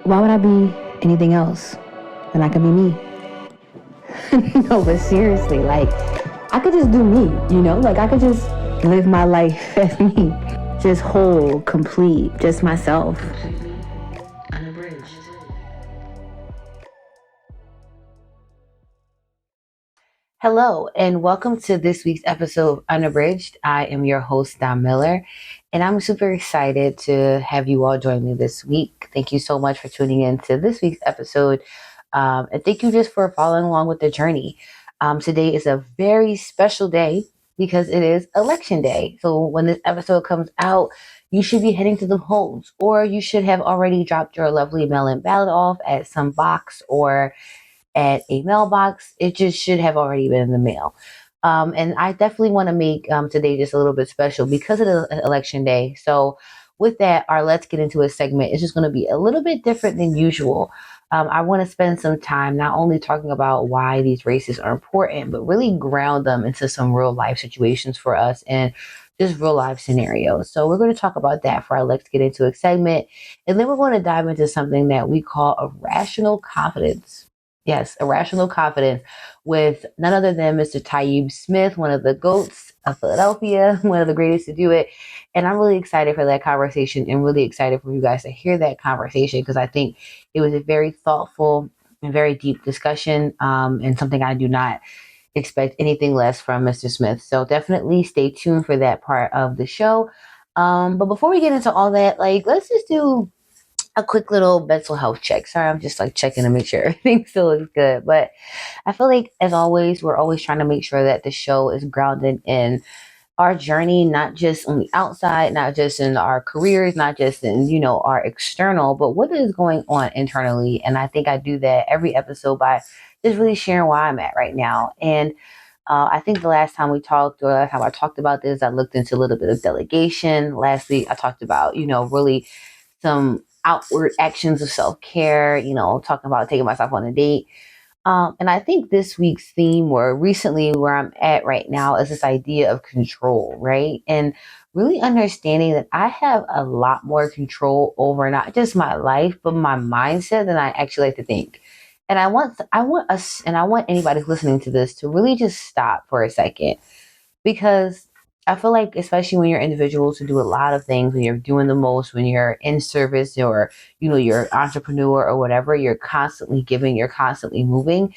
why would I be anything else than I can be me? No, but seriously, like, I could just do me, like I could just live my life as me, just whole, complete, just myself. Hello, and welcome to this week's episode of Unabridged. I am your host, Don Miller, and I'm super excited to have you all join me this week. Thank you so much for tuning in to this week's episode, and thank you just for following along with the journey. Today is a very special day because it is election day. So when this episode comes out, you should be heading to the polls, or you should have already dropped your lovely mail-in ballot off at some box or at a mailbox. It just should have already been in the mail. And I definitely want to make today just a little bit special because it is election day. So with that, our Let's Get Into It segment is just going to be a little bit different than usual. I want to spend some time not only talking about why these races are important, but really ground them into some real life situations for us and just real life scenarios. So we're going to talk about that for our Let's Get Into It segment. And then we're going to dive into something that we call irrational confidence. Yes, irrational confidence with none other than Mr. Tayyib Smith, one of the GOATs of Philadelphia, one of the greatest to do it. And I'm really excited for that conversation and really excited for you guys to hear that conversation because I think it was a very thoughtful and very deep discussion and something I do not expect anything less from Mr. Smith. So definitely stay tuned for that part of the show. But before we get into all that, let's just do a quick little mental health check. Sorry, I'm just checking to make sure everything still looks good. But I feel like, as always, we're always trying to make sure that the show is grounded in our journey, not just on the outside, not just in our careers, not just in, our external, but what is going on internally. And I think I do that every episode by just really sharing where I'm at right now. And I think the last time we talked, or last time I talked about this, I looked into a little bit of delegation. Last week, I talked about, really some outward actions of self-care, talking about taking myself on a date. And I think this week's theme, or recently where I'm at right now, is this idea of control, right? And really understanding that I have a lot more control over not just my life, but my mindset than I actually like to think. And I want us, and I want anybody who's listening to this to really just stop for a second because I feel like, especially when you're individuals who do a lot of things, when you're doing the most, when you're in service or, you're an entrepreneur or whatever, you're constantly giving, you're constantly moving.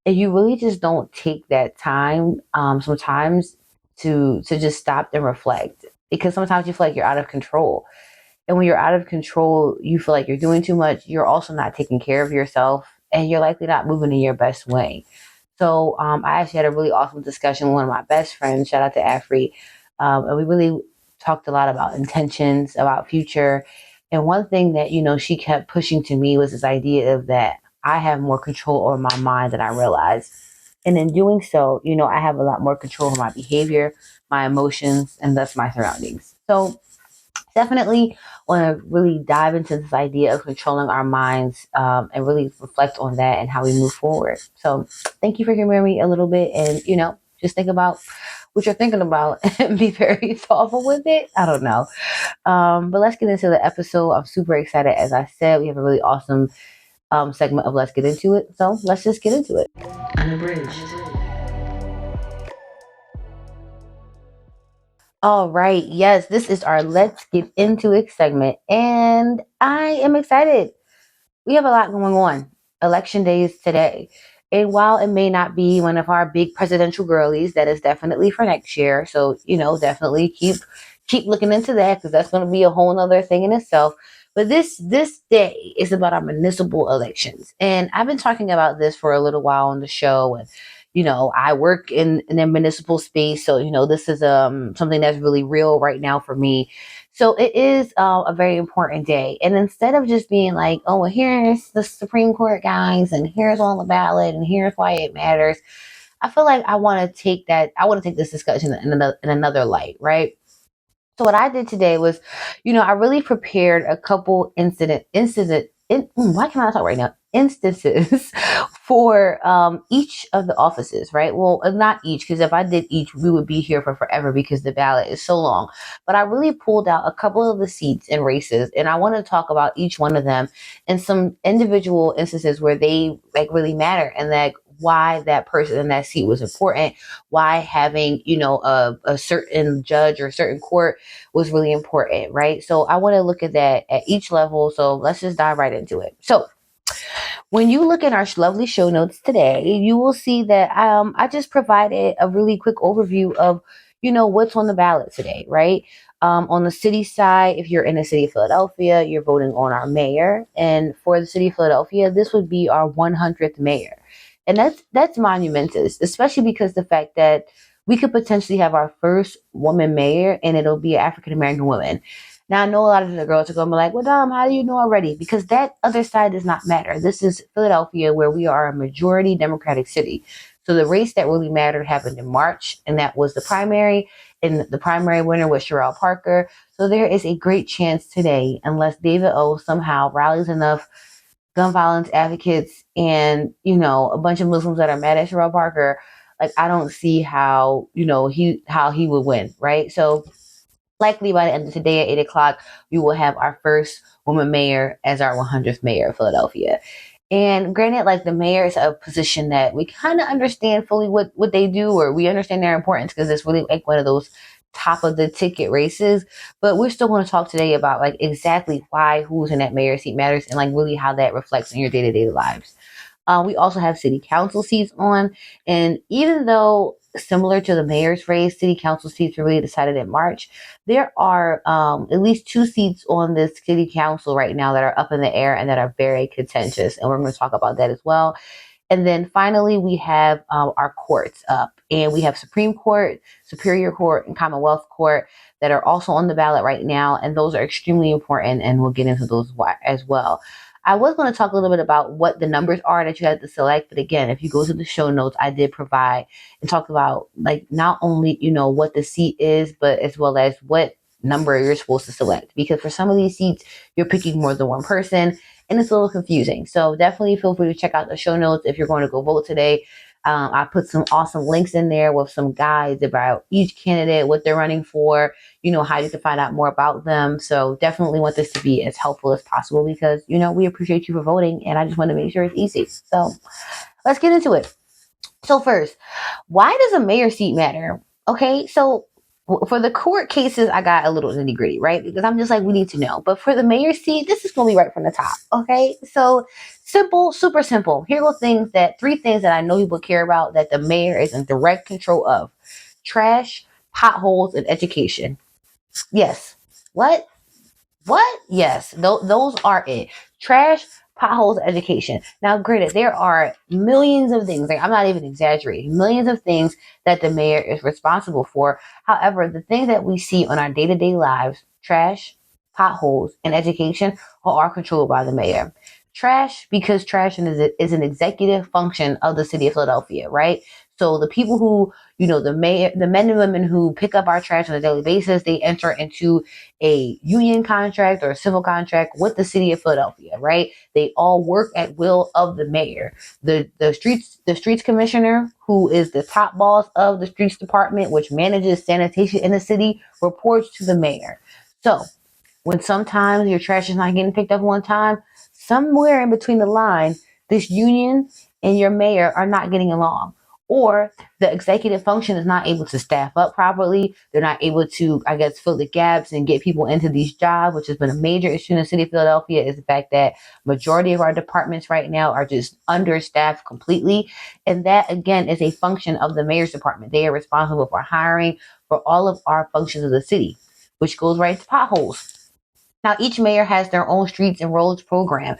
And you really just don't take that time sometimes to just stop and reflect because sometimes you feel like you're out of control. And when you're out of control, you feel like you're doing too much. You're also not taking care of yourself and you're likely not moving in your best way. So I actually had a really awesome discussion with one of my best friends. Shout out to Afri. And we really talked a lot about intentions, about future. And one thing that, she kept pushing to me was this idea of that I have more control over my mind than I realized. And in doing so, I have a lot more control over my behavior, my emotions, and thus my surroundings. So definitely want to really dive into this idea of controlling our minds and really reflect on that and how we move forward. So thank you for hearing me a little bit and, just think about what you're thinking about and be very thoughtful with it. I don't know. But let's get into the episode. I'm super excited. As I said, we have a really awesome segment of Let's Get Into It. So let's just get into it. Unabridged. All right. Yes, this is our Let's Get Into It segment. And I am excited. We have a lot going on. Election day is today. And while it may not be one of our big presidential girlies, that is definitely for next year. So, definitely keep looking into that because that's going to be a whole nother thing in itself. But this day is about our municipal elections. And I've been talking about this for a little while on the show. And I work in a municipal space, so this is something that's really real right now for me. So it is a very important day. And instead of just being like, oh, well, here's the Supreme Court guys, and here's on the ballot, and here's why it matters, I feel like I want to take this discussion in another light, right? So what I did today was, I really prepared a couple why can I talk right now? Instances for each of the offices, right? Well, not each, because if I did each, we would be here for forever because the ballot is so long. But I really pulled out a couple of the seats and races, and I want to talk about each one of them and some individual instances where they like really matter, and that why that person in that seat was important, why having, a certain judge or a certain court was really important, right? So I want to look at that at each level. So let's just dive right into it. So when you look at our lovely show notes today, you will see that I just provided a really quick overview of, what's on the ballot today, right? On the city side, if you're in the city of Philadelphia, you're voting on our mayor. And for the city of Philadelphia, this would be our 100th mayor. And that's monumentous, especially because the fact that we could potentially have our first woman mayor and it'll be an African American woman. Now I know a lot of the girls are gonna be like, "Well, Dom, how do you know already?" Because that other side does not matter. This is Philadelphia, where we are a majority Democratic city. So the race that really mattered happened in March, and that was the primary. And the primary winner was Sherelle Parker. So there is a great chance today, unless David O somehow rallies enough gun violence advocates and a bunch of Muslims that are mad at Sherelle Parker. Like I don't see how he would win, right? So likely by the end of today at 8 o'clock, we will have our first woman mayor as our 100th mayor of Philadelphia. And granted, like the mayor is a position that we kind of understand fully what they do, or we understand their importance because it's really like one of those top of the ticket races. But we're still going to talk today about like exactly why who's in that mayor seat matters and like really how that reflects in your day-to-day lives. We also have city council seats on. And even though similar to the mayor's race, city council seats were really decided in March, there are at least two seats on this city council right now that are up in the air and that are very contentious. And we're going to talk about that as well. And then finally, we have our courts up. And we have Supreme Court, Superior Court, and Commonwealth Court that are also on the ballot right now. And those are extremely important. And we'll get into those as well. I was going to talk a little bit about what the numbers are that you have to select. But again, if you go to the show notes, I did provide and talk about like not only, what the seat is, but as well as what number you're supposed to select. Because for some of these seats, you're picking more than one person and it's a little confusing. So definitely feel free to check out the show notes if you're going to go vote today. I put some awesome links in there with some guides about each candidate, what they're running for, how you can find out more about them. So definitely want this to be as helpful as possible because, we appreciate you for voting and I just want to make sure it's easy. So let's get into it. So first, why does a mayor seat matter? Okay, so for the court cases, I got a little nitty gritty, right? Because I'm just like, we need to know. But for the mayor seat, this is going to be right from the top. Okay, so simple, super simple. Here are three things that I know people care about that the mayor is in direct control of: trash, potholes, and education. Yes. What? What? Yes, those are it. Trash, potholes, education. Now, granted, there are millions of things. Like I'm not even exaggerating. Millions of things that the mayor is responsible for. However, the things that we see on our day-to-day lives, trash, potholes, and education, are controlled by the mayor. Trash, because trash is an executive function of the city of Philadelphia, right? So the people who, the mayor, the men and women who pick up our trash on a daily basis, they enter into a union contract or a civil contract with the city of Philadelphia, right? They all work at will of the mayor. The streets commissioner, who is the top boss of the streets department, which manages sanitation in the city, reports to the mayor. So when sometimes your trash is not getting picked up on time, somewhere in between the line, this union and your mayor are not getting along. Or the executive function is not able to staff up properly. They're not able to, I guess, fill the gaps and get people into these jobs, which has been a major issue in the city of Philadelphia, is the fact that majority of our departments right now are just understaffed completely. And that, again, is a function of the mayor's department. They are responsible for hiring for all of our functions of the city, which goes right to potholes. Now, each mayor has their own streets and roads program.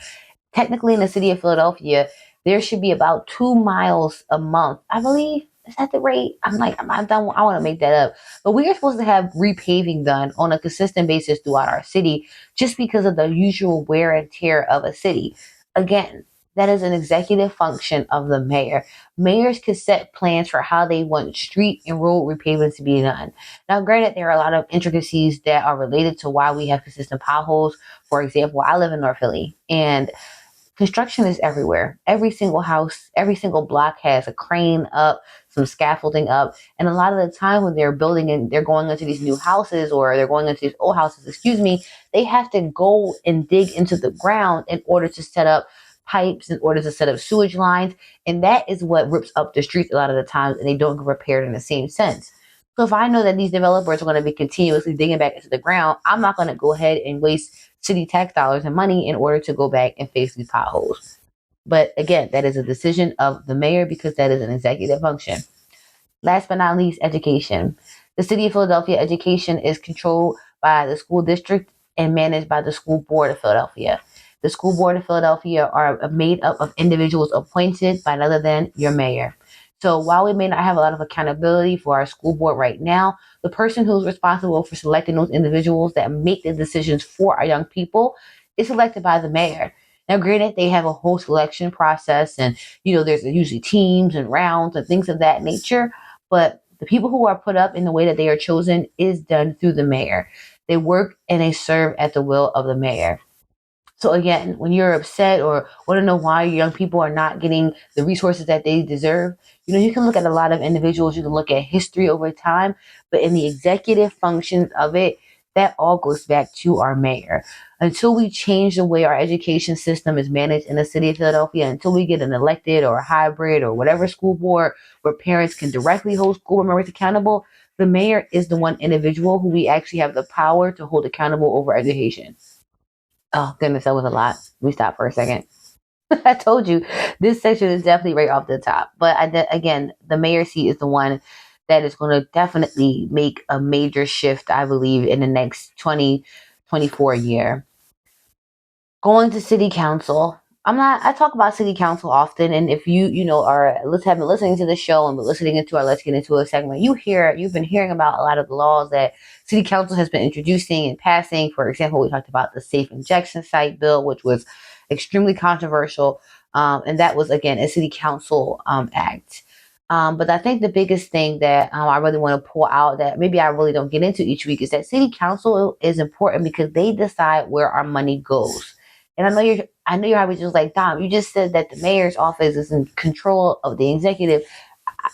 Technically, in the city of Philadelphia, there should be about 2 miles a month. I believe, is that the rate? I'm done. I want to make that up. But we are supposed to have repaving done on a consistent basis throughout our city just because of the usual wear and tear of a city. Again, that is an executive function of the mayor. Mayors can set plans for how they want street and road repaving to be done. Now, granted, there are a lot of intricacies that are related to why we have consistent potholes. For example, I live in North Philly, and Construction is everywhere. Every single house, every single block has a crane up, some scaffolding up. And a lot of the time when they're building and they're going into these new houses or they're going into these old houses, they have to go and dig into the ground in order to set up pipes, in order to set up sewage lines. And that is what rips up the streets a lot of the times, and they don't get repaired in the same sense. So if I know that these developers are going to be continuously digging back into the ground, I'm not going to go ahead and waste city tax dollars and money in order to go back and fix these potholes. But again, that is a decision of the mayor because that is an executive function. Last but not least, education. The City of Philadelphia education is controlled by the school district and managed by the School Board of Philadelphia. The School Board of Philadelphia are made up of individuals appointed by none other than your mayor. So while we may not have a lot of accountability for our school board right now, the person who's responsible for selecting those individuals that make the decisions for our young people is selected by the mayor. Now, granted, they have a whole selection process and, there's usually teams and rounds and things of that nature. But the people who are put up in the way that they are chosen is done through the mayor. They work and they serve at the will of the mayor. So again, when you're upset or want to know why young people are not getting the resources that they deserve, you can look at a lot of individuals, you can look at history over time, but in the executive functions of it, that all goes back to our mayor. Until we change the way our education system is managed in the city of Philadelphia, until we get an elected or a hybrid or whatever school board where parents can directly hold school board members accountable, the mayor is the one individual who we actually have the power to hold accountable over education. Oh, goodness, that was a lot. Let me stop for a second. I told you this section is definitely right off the top. But again, the mayor seat is the one that is going to definitely make a major shift, I believe, in the next 2024 year. Going to city council. I talk about city council often. And if you have been listening to the show and been listening into our Let's Get Into It segment, you've been hearing about a lot of the laws that city council has been introducing and passing. For example, we talked about the safe injection site bill, which was extremely controversial. And that was, again, a city council act. But I think the biggest thing that I really want to pull out that maybe I really don't get into each week is that city council is important because they decide where our money goes. And I know you're probably just like, Dom, you just said that the mayor's office is in control of the executive.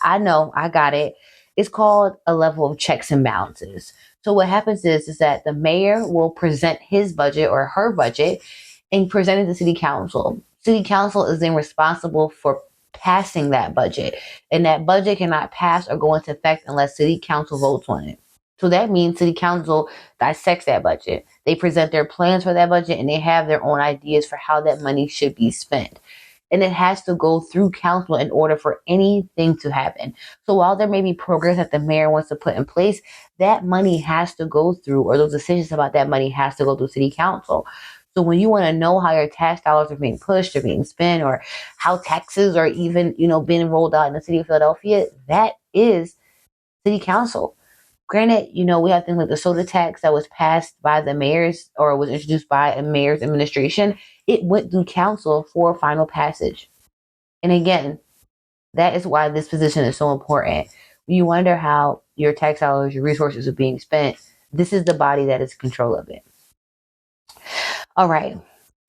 I know, I got it. It's called a level of checks and balances. So what happens is that the mayor will present his budget or her budget and present it to city council. City council is then responsible for passing that budget. And that budget cannot pass or go into effect unless city council votes on it. So that means city council dissects that budget. They present their plans for that budget and they have their own ideas for how that money should be spent. And it has to go through council in order for anything to happen. So while there may be programs that the mayor wants to put in place, that money has to go through, or those decisions about that money has to go through city council. So when you want to know how your tax dollars are being pushed or being spent, or how taxes are even, being rolled out in the city of Philadelphia, that is city council. Granted, we have things like the soda tax that was passed by the mayor's or was introduced by a mayor's administration. It went through council for final passage. And again, that is why this position is so important. When you wonder how your tax dollars, your resources are being spent, this is the body that is in control of it. All right.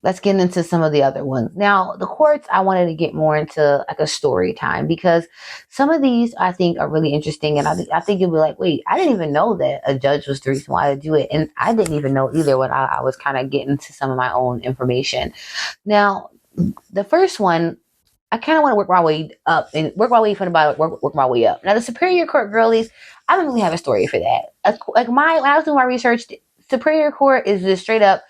Let's get into some of the other ones. Now, the courts, I wanted to get more into like a story time because some of these I think are really interesting. And I think you'll be like, wait, I didn't even know that a judge was the reason why to do it. And I didn't even know either when I was kind of getting to some of my own information. Now, the first one, I kind of want to work my way up and work my way from the bottom, work my way up. Now, the Superior Court girlies, I don't really have a story for that. When I was doing my research, Superior Court is just straight up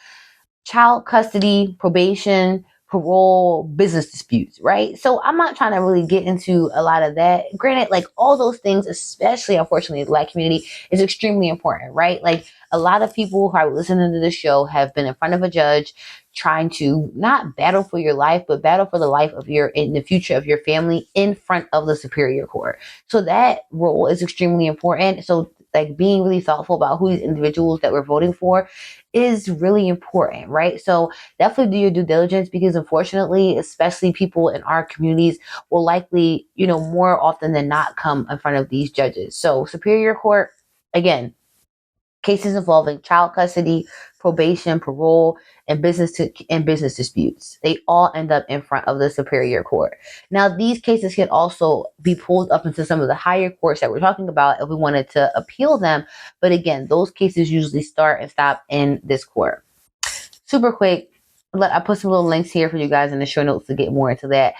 child custody, probation, parole, business disputes, right? So I'm not trying to really get into a lot of that. Granted, like all those things, especially unfortunately in the Black community, is extremely important, right? Like a lot of people who are listening to this show have been in front of a judge trying to not battle for your life, but battle for the life of in the future of your family in front of the Superior Court. So that role is extremely important. So like being really thoughtful about who these individuals that we're voting for is really important, right? So definitely do your due diligence because unfortunately, especially people in our communities will likely, more often than not come in front of these judges. So Superior Court, again, cases involving child custody, probation, parole, and business disputes. They all end up in front of the Superior Court. Now, these cases can also be pulled up into some of the higher courts that we're talking about if we wanted to appeal them. But again, those cases usually start and stop in this court. Super quick, I put some little links here for you guys in the show notes to get more into that.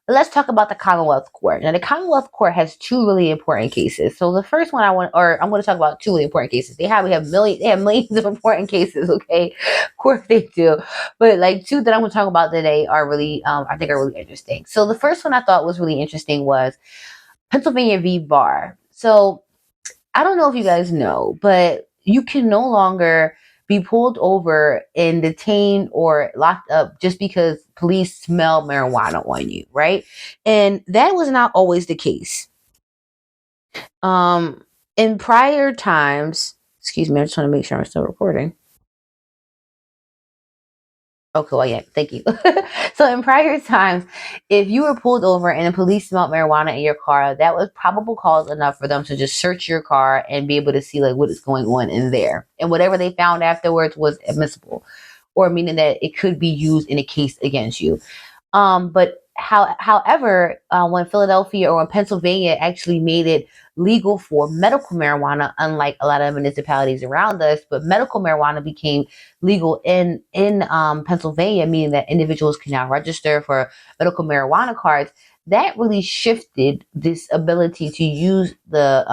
Let's talk about the Commonwealth Court. Now, the Commonwealth Court has two really important cases. So the first one I'm going to talk about two really important cases. They have millions of important cases. Okay, of course they do, but like two that I'm going to talk about today are really, I think are really interesting. So the first one I thought was really interesting was Pennsylvania v. Barr. So I don't know if you guys know, but you can no longer be pulled over and detained or locked up just because police smell marijuana on you, right? And that was not always the case. In prior times, excuse me, I just want to make sure I'm still recording. Oh, cool. Yeah, thank you. So in prior times, if you were pulled over and the police smelled marijuana in your car, that was probable cause enough for them to just search your car and be able to see like what is going on in there. And whatever they found afterwards was admissible, or meaning that it could be used in a case against you. However, when Philadelphia or when Pennsylvania actually made it legal for medical marijuana, unlike a lot of municipalities around us, but medical marijuana became legal in Pennsylvania, meaning that individuals can now register for medical marijuana cards. That really shifted this ability to use the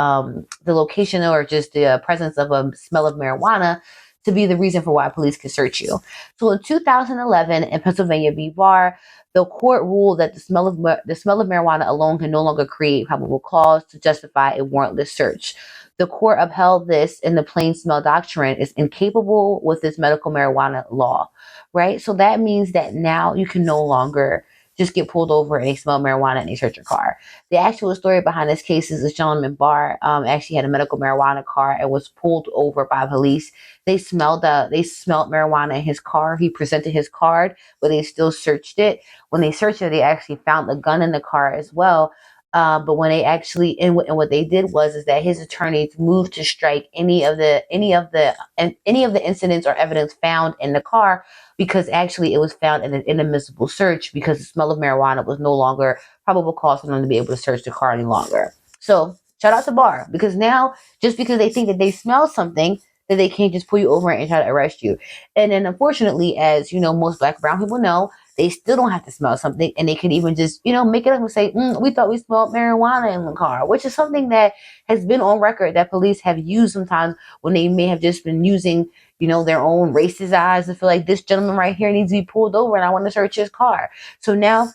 location or just the presence of a smell of marijuana to be the reason for why police can search you. So in 2011, in Pennsylvania v. Barr, the court ruled that the smell of marijuana alone can no longer create probable cause to justify a warrantless search. The court upheld this, and the plain smell doctrine is incapable with this medical marijuana law, right? So that means that now you can no longer just get pulled over and they smell marijuana and they search your car. The actual story behind this case is this gentleman Barr actually had a medical marijuana car and was pulled over by police. They smelled marijuana in his car. He presented his card, but they still searched it. When they searched it, they actually found the gun in the car as well. But when they actually and what they did is that his attorneys moved to strike any of the incidents or evidence found in the car, because actually it was found in an inadmissible search because the smell of marijuana was no longer probable cause for them to be able to search the car any longer. So shout out to Barr, because now just because they think that they smell something, that they can't just pull you over and try to arrest you. And then unfortunately, as you know, most Black and brown people know, they still don't have to smell something, and they can even just, make it up and say, we thought we smelled marijuana in the car, which is something that has been on record that police have used sometimes when they may have just been using, their own racist eyes to feel like this gentleman right here needs to be pulled over and I want to search his car. So now,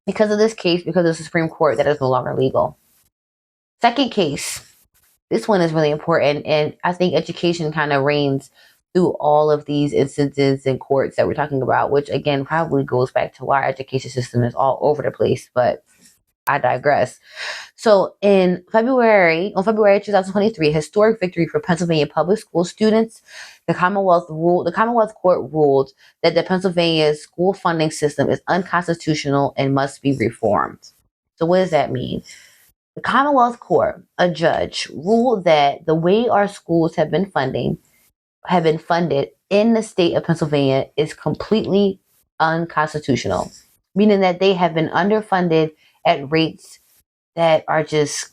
because of this case, because of the Supreme Court, that is no longer legal. Second case. This one is really important, and I think education kind of reigns through all of these instances in courts that we're talking about, which again probably goes back to why our education system is all over the place, but I digress. So on February 2023, a historic victory for Pennsylvania public school students. The Commonwealth Court ruled that the Pennsylvania school funding system is unconstitutional and must be reformed. So what does that mean? The Commonwealth Court, a judge, ruled that the way our schools have been funded in the state of Pennsylvania is completely unconstitutional, meaning that they have been underfunded at rates that are just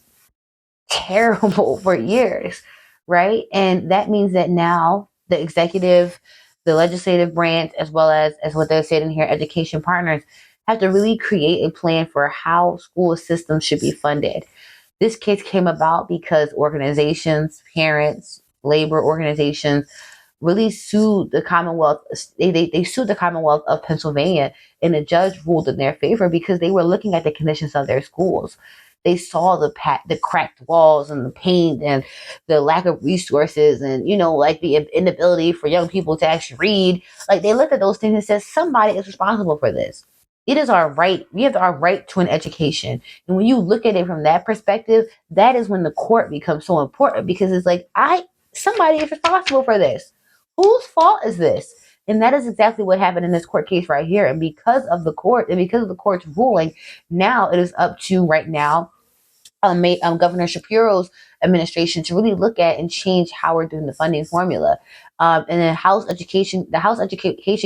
terrible for years, right? And that means that now the executive, the legislative branch, as well as what they're saying in here, education partners, have to really create a plan for how school systems should be funded. This case came about because organizations, parents, labor organizations really sued the Commonwealth. They sued the Commonwealth of Pennsylvania, and the judge ruled in their favor because they were looking at the conditions of their schools. They saw the cracked walls and the paint and the lack of resources and, like the inability for young people to actually read. Like, they looked at those things and said, somebody is responsible for this. It is our right. We have our right to an education. And when you look at it from that perspective, that is when the court becomes so important, because it's like, somebody is responsible for this. Whose fault is this? And that is exactly what happened in this court case right here. And because of the court and because of the court's ruling, now it is up to right now Governor Shapiro's administration to really look at and change how we're doing the funding formula. And the House Education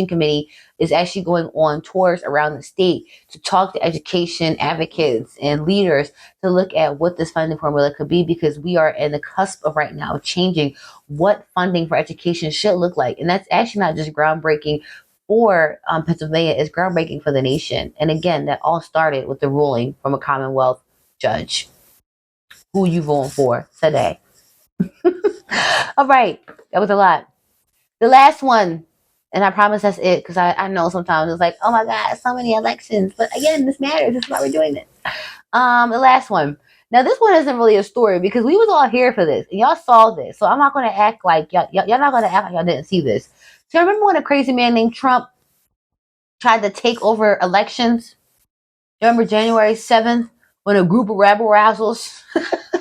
Committee is actually going on tours around the state to talk to education advocates and leaders to look at what this funding formula could be, because we are in the cusp of right now changing what funding for education should look like. And that's actually not just groundbreaking for Pennsylvania, it's groundbreaking for the nation. And again, that all started with the ruling from a Commonwealth judge. Who you voting for today? All right, that was a lot. The last one, and I promise that's it, because I know sometimes it's like, oh my God, so many elections. But again, this matters. This is why we're doing this. The last one. Now, this one isn't really a story because we was all here for this, and y'all saw this. So I'm not going to act like y'all not going to act like y'all didn't see this. So remember when a crazy man named Trump tried to take over elections? Remember January 7th when a group of rabble-rousers,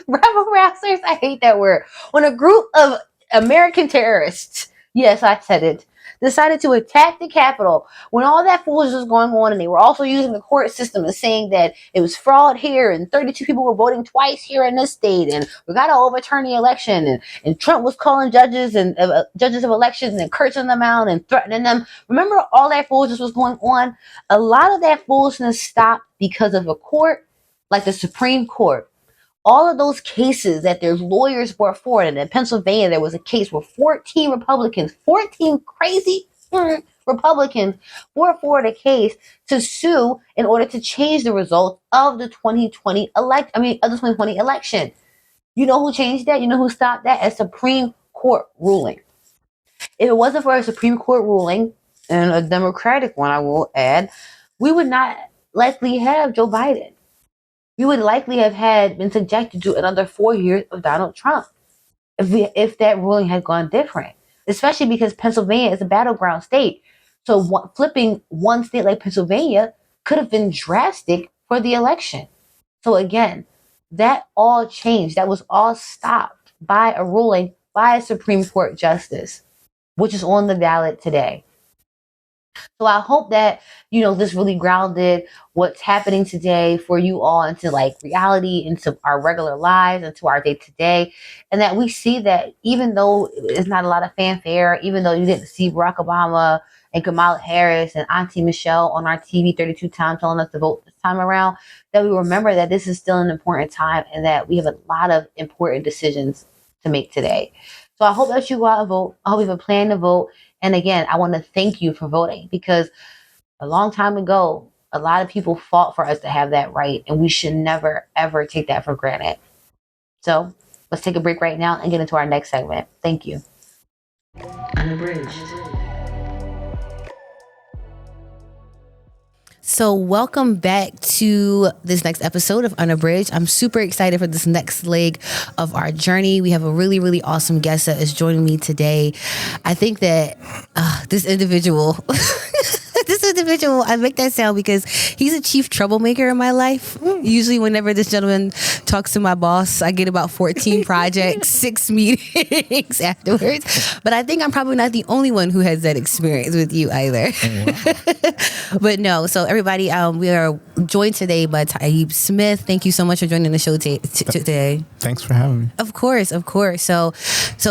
rabble-rousers, I hate that word, when a group of American terrorists, yes, I said it, decided to attack the Capitol when all that foolishness was going on, and they were also using the court system and saying that it was fraud here and 32 people were voting twice here in this state and we got to overturn the election, and Trump was calling judges and judges of elections and cursing them out and threatening them. Remember all that foolishness was going on? A lot of that foolishness stopped because of a court like the Supreme Court. All of those cases that their lawyers brought forward, and in Pennsylvania, there was a case where 14 Republicans, 14 crazy Republicans brought forward a case to sue in order to change the result of the 2020 election. You know who changed that? You know who stopped that? A Supreme Court ruling. If it wasn't for a Supreme Court ruling, and a Democratic one, I will add, we would not likely have Joe Biden. We would likely have been subjected to another 4 years of Donald Trump if that ruling had gone different, especially because Pennsylvania is a battleground state. So flipping one state like Pennsylvania could have been drastic for the election. So again, that all changed. That was all stopped by a ruling by a Supreme Court justice, which is on the ballot today. So I hope that, this really grounded what's happening today for you all into like reality, into our regular lives, into our day to day. And that we see that even though it's not a lot of fanfare, even though you didn't see Barack Obama and Kamala Harris and Auntie Michelle on our TV 32 times telling us to vote this time around, that we remember that this is still an important time and that we have a lot of important decisions to make today. So I hope that you go out and vote. I hope you have a plan to vote. And again, I want to thank you for voting, because a long time ago, a lot of people fought for us to have that right, and we should never, ever take that for granted. So let's take a break right now and get into our next segment. Thank you. Unabridged. So welcome back to this next episode of Unabridged. I'm super excited for this next leg of our journey. We have a really, really awesome guest that is joining me today. I think that this individual... I make that sound because he's a chief troublemaker in my life. Usually whenever this gentleman talks to my boss, I get about 14 projects, 6 meetings afterwards. But I think I'm probably not the only one who has that experience with you either. Wow. But no, so everybody, we are joined today by Tayyib Smith. Thank you so much for joining the show today. Thanks for having me. Of course. So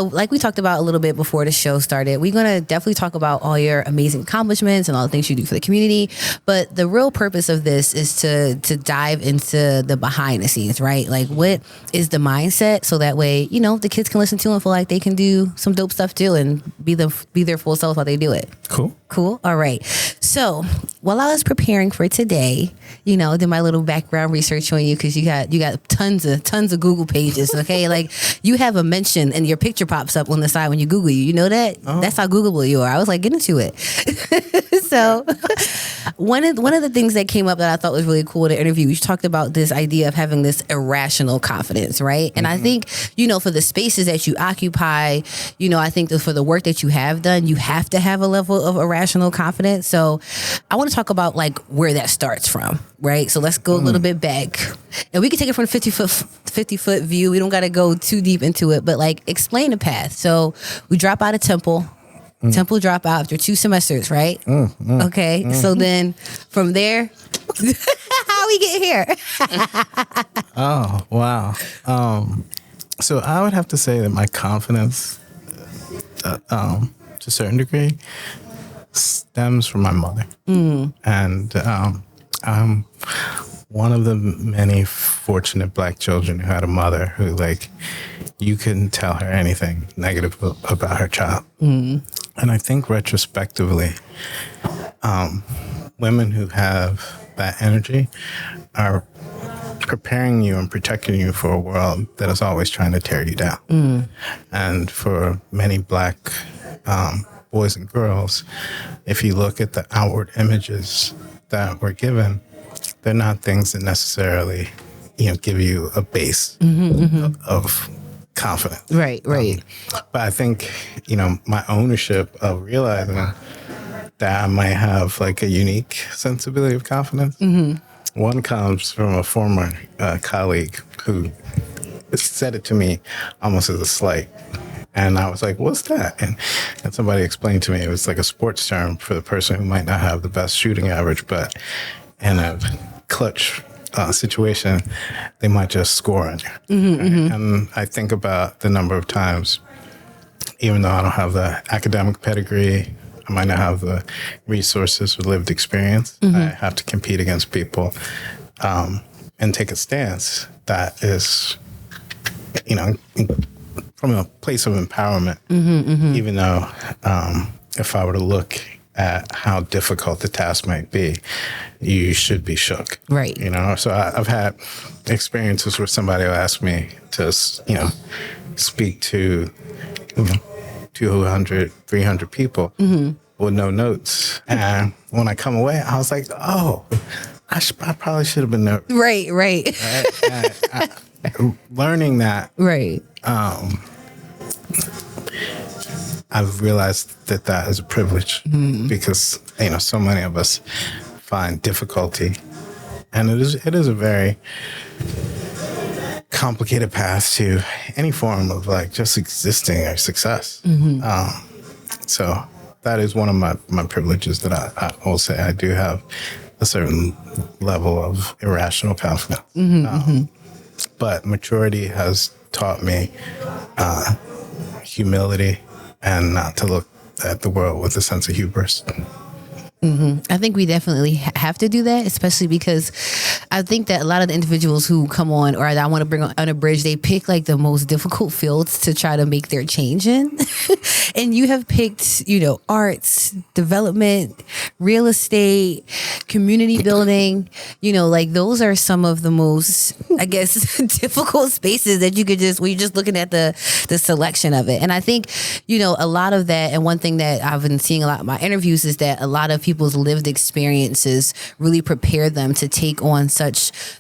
like we talked about a little bit before the show started, we're going to definitely talk about all your amazing accomplishments and all the things you do for the community. But the real purpose of this is to dive into the behind the scenes, right? Like, what is the mindset, so that way, the kids can listen to and feel like they can do some dope stuff too and be their full self while they do it. Cool. All right. So while I was preparing for today, did my little background research on you, because you got tons of Google pages. Okay, like you have a mention and your picture pops up on the side when you Google you. You know that? Oh. That's how Googleable you are. I was like, get into it. So one of the things that came up that I thought was really cool in the interview, you talked about this idea of having this irrational confidence, right? And I think, for the spaces that you occupy, I think that for the work that you have done, you have to have a level of irrational confidence. So I want to talk about like where that starts from, right? So let's go a little bit back, and we can take it from a 50-foot view. We don't got to go too deep into it, but like explain the path. So we drop out of Temple. Temple drop out after 2 semesters, right? Okay. So then from there, how we get here? Oh, wow. So I would have to say that my confidence, to a certain degree, stems from my mother. And I'm one of the many fortunate Black children who had a mother who, like, you couldn't tell her anything negative about her child. And I think retrospectively, women who have that energy are preparing you and protecting you for a world that is always trying to tear you down. And for many Black boys and girls, if you look at the outward images that we're given, they're not things that necessarily, give you a base of confidence. Right. But I think, my ownership of realizing that I might have like a unique sensibility of confidence. One comes from a former colleague who said it to me almost as a slight. And I was like, what's that? And somebody explained to me it was like a sports term for the person who might not have the best shooting average, but in a clutch situation, they might just score on you. And I think about the number of times, even though I don't have the academic pedigree, I might not have the resources or lived experience, I have to compete against people and take a stance that is, from a place of empowerment, even though if I were to look at how difficult the task might be, you should be shook. Right. So I've had experiences where somebody will ask me to, speak to 200, 300 people with no notes. And when I come away, I was like, oh, I probably should have been nervous. Right. Learning that. Right. I've realized that is a privilege because, so many of us find difficulty. And it is a very complicated path to any form of like just existing or success. So that is one of my privileges that I will say I do have a certain level of irrational confidence. But maturity has taught me humility and not to look at the world with a sense of hubris. I think we definitely have to do that, especially because I think that a lot of the individuals who come on or that I want to bring on Unabridged, they pick like the most difficult fields to try to make their change in. And you have picked, arts, development, real estate, community building, like those are some of the most, I guess, difficult spaces that you could where you're just looking at the selection of it. And I think, a lot of that, and one thing that I've been seeing a lot in my interviews is that a lot of people's lived experiences really prepare them to take on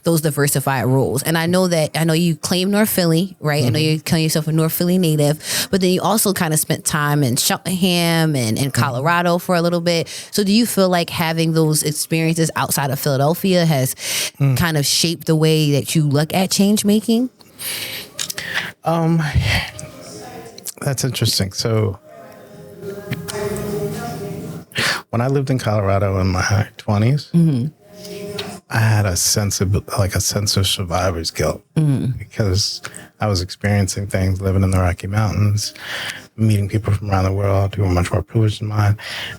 those diversified roles. And I know you claim North Philly, right? I know you call yourself a North Philly native, but then you also kind of spent time in Cheltenham and in Colorado for a little bit. So do you feel like having those experiences outside of Philadelphia has kind of shaped the way that you look at change making? That's interesting. So when I lived in Colorado in my 20s, I had a sense of survivor's guilt because I was experiencing things, living in the Rocky Mountains, meeting people from around the world who were much more privileged than mine,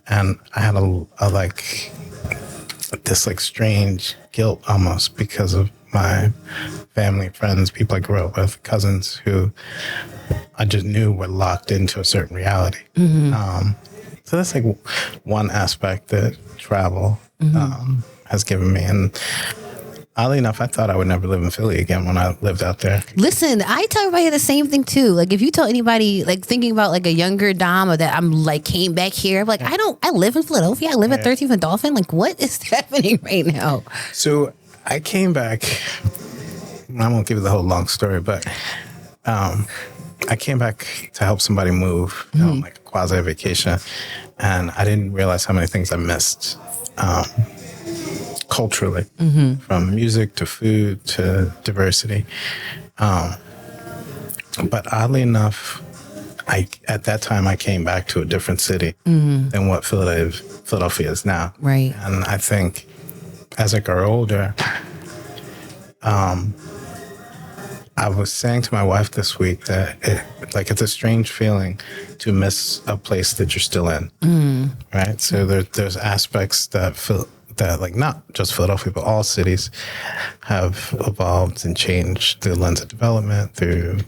and I had this strange guilt almost because of my family, friends, people I grew up with, cousins who I just knew were locked into a certain reality. So that's like one aspect that travel has given me. And oddly enough, I thought I would never live in Philly again when I lived out there. Listen, I tell everybody the same thing too. Like if you tell anybody like thinking about like a younger Dom or that I'm like came back here, I'm like, I live in Philadelphia. I live at 13th and Dolphin. Like what is happening right now? So I came back, I won't give you the whole long story, but I came back to help somebody move, like a quasi vacation. And I didn't realize how many things I missed culturally, from music to food to diversity. But oddly enough, at that time I came back to a different city than what Philadelphia is now. Right. And I think as I grow older, I was saying to my wife this week that it's a strange feeling to miss a place that you're still in, right? So there's aspects that feel that like not just Philadelphia, but all cities have evolved and changed through the lens of development, through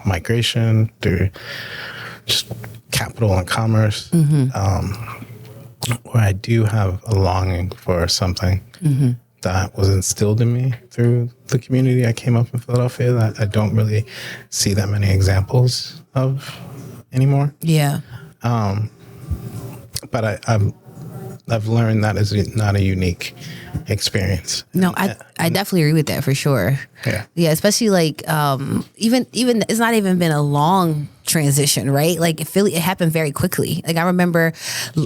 migration, through just capital and commerce. Where I do have a longing for something that was instilled in me through the community I came up in Philadelphia that I don't really see that many examples of anymore. Yeah. But I've learned that is not a unique experience. No, I definitely agree with that for sure. Yeah, especially like even it's not even been a long transition, right? Like it happened very quickly. Like I remember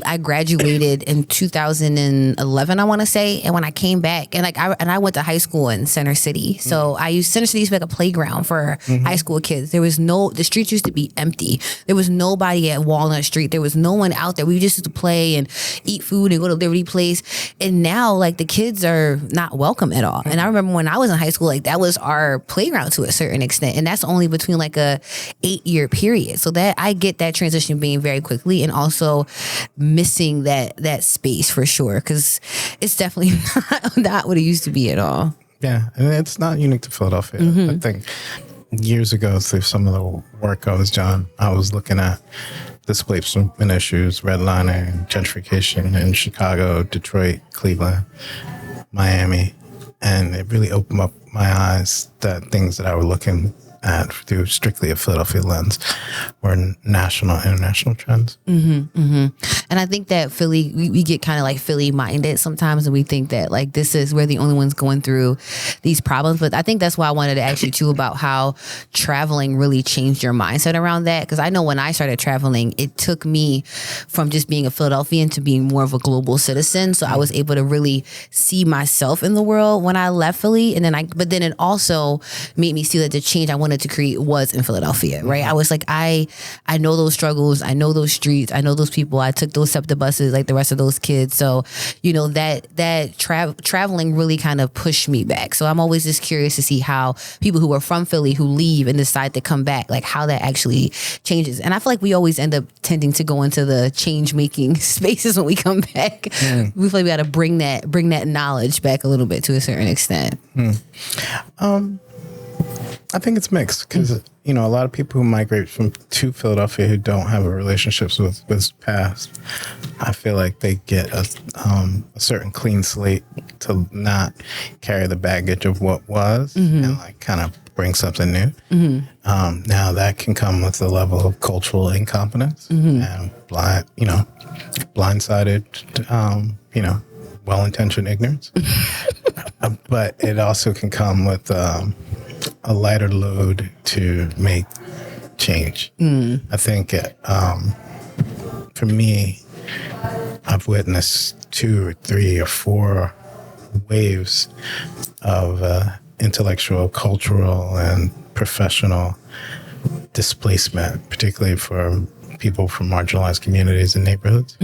I graduated in 2011, I want to say, and when I came back and I went to high school in Center City. So I used Center City to be like a playground for high school kids. The streets used to be empty. There was nobody at Walnut Street. There was no one out there. We just used to play and eat food and go to Liberty Place. And now like the kids are not welcome at all. And I remember when I was in high school, like that was our playground to a certain extent. And that's only between like a 8-year period. So that I get that transition being very quickly and also missing that space for sure. Cause it's definitely not what it used to be at all. Yeah. And it's not unique to Philadelphia. I think years ago through some of the work I was doing, I was looking at displacement issues, redlining, gentrification in Chicago, Detroit, Cleveland, Miami. And it really opened up my eyes that things that I were looking at through strictly a Philadelphia lens or national, international trends. And I think that Philly, we get kind of like Philly minded sometimes, and we think that like we're the only ones going through these problems. But I think that's why I wanted to ask you too about how traveling really changed your mindset around that. Because I know when I started traveling, it took me from just being a Philadelphian to being more of a global citizen. So I was able to really see myself in the world when I left Philly, but then it also made me see that the change I wanted to create was in Philadelphia, right? I was like, I know those struggles, I know those streets, I know those people. I took those SEPTA buses like the rest of those kids. So, that traveling really kind of pushed me back. So I'm always just curious to see how people who are from Philly who leave and decide to come back, like how that actually changes. And I feel like we always end up tending to go into the change making spaces when we come back. We feel like we got to bring that knowledge back a little bit to a certain extent. I think it's mixed because, a lot of people who migrate to Philadelphia who don't have relationships with past, I feel like they get a certain clean slate to not carry the baggage of what was and like kind of bring something new. Now that can come with a level of cultural incompetence and blindsided, well-intentioned ignorance. But it also can come with a lighter load to make change. I think for me, I've witnessed 2 or 3 or 4 waves of intellectual, cultural, and professional displacement, particularly for people from marginalized communities and neighborhoods,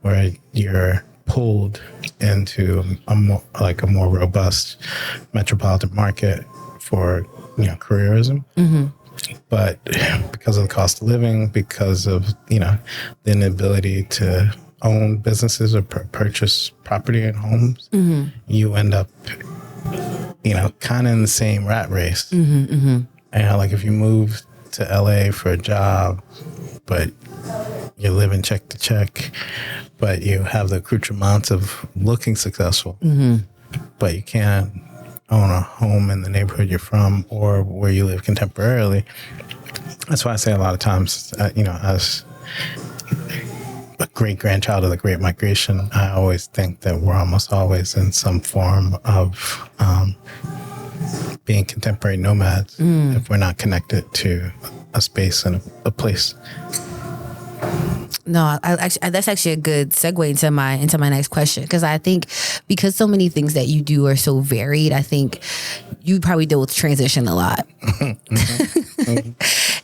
where you're pulled into a more robust metropolitan market for careerism, but because of the cost of living, because of the inability to own businesses or purchase property and homes, you end up kind of in the same rat race. And like if you move to LA for a job, but you're living check to check, but you have the accoutrements of looking successful, but you can't own a home in the neighborhood you're from or where you live contemporarily. That's why I say a lot of times, as a great grandchild of the Great Migration, I always think that we're almost always in some form of being contemporary nomads if we're not connected to a space and a place. No, that's actually a good segue into my next question, because I think because so many things that you do are so varied, I think you probably deal with transition a lot.